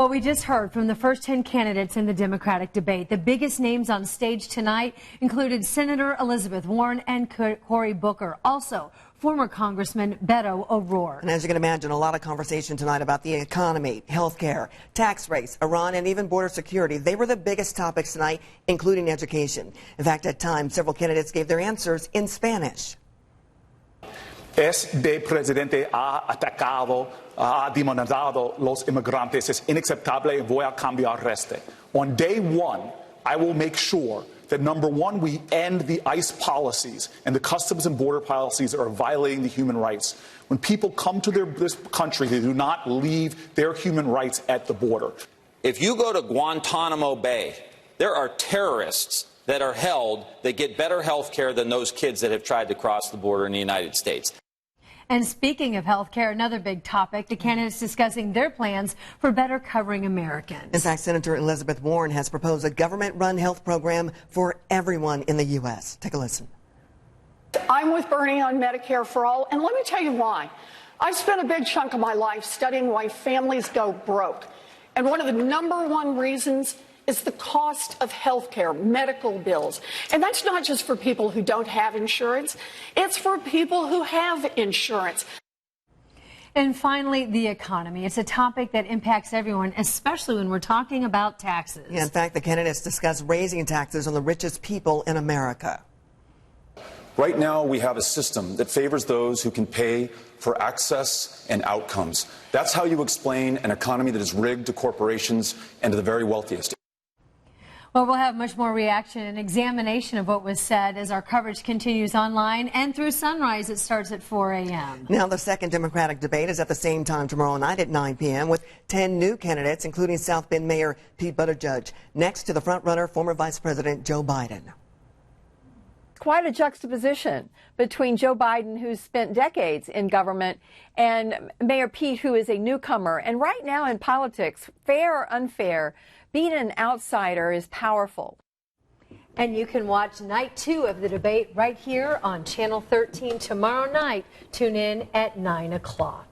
Well, we just heard from the first 10 candidates in the Democratic debate. The biggest names on stage tonight included Senator Elizabeth Warren and Cory Booker. Also, former Congressman Beto O'Rourke. And as you can imagine, a lot of conversation tonight about the economy, health care, tax rates, Iran, and even border security. They were the biggest topics tonight, including education. In fact, at times, several candidates gave their answers in Spanish. Este presidente ha atacado, ha demonizado los inmigrantes. Es inaceptable y voy a cambiar este. On day one, I will make sure that, number one, we end the ICE policies and the customs and border policies that are violating the human rights. When people come to this country, they do not leave their human rights at the border. If you go to Guantanamo Bay, there are terrorists that are held that get better health care than those kids that have tried to cross the border in the United States. And speaking of health care, another big topic, the candidates discussing their plans for better covering Americans. In fact, Senator Elizabeth Warren has proposed a government-run health program for everyone in the U.S. Take a listen. I'm with Bernie on Medicare for All, and let me tell you why. I spent a big chunk of my life studying why families go broke. And one of the #1 reasons is the cost of health care, medical bills. And that's not just for people who don't have insurance. It's for people who have insurance. And finally, the economy. It's a topic that impacts everyone, especially when we're talking about taxes. Yeah, in fact, the candidates discuss raising taxes on the richest people in America. Right now, we have a system that favors those who can pay for access and outcomes. That's how you explain an economy that is rigged to corporations and to the very wealthiest. Well, we'll have much more reaction and examination of what was said as our coverage continues online and through sunrise. It starts at 4 a.m. Now, the second Democratic debate is at the same time tomorrow night at 9 p.m. with 10 new candidates, including South Bend Mayor Pete Buttigieg, next to the frontrunner, former Vice President Joe Biden. Quite a juxtaposition between Joe Biden, who's spent decades in government, and Mayor Pete, who is a newcomer. And right now in politics, fair or unfair, being an outsider is powerful. And you can watch night 2 of the debate right here on Channel 13 tomorrow night. Tune in at 9 o'clock.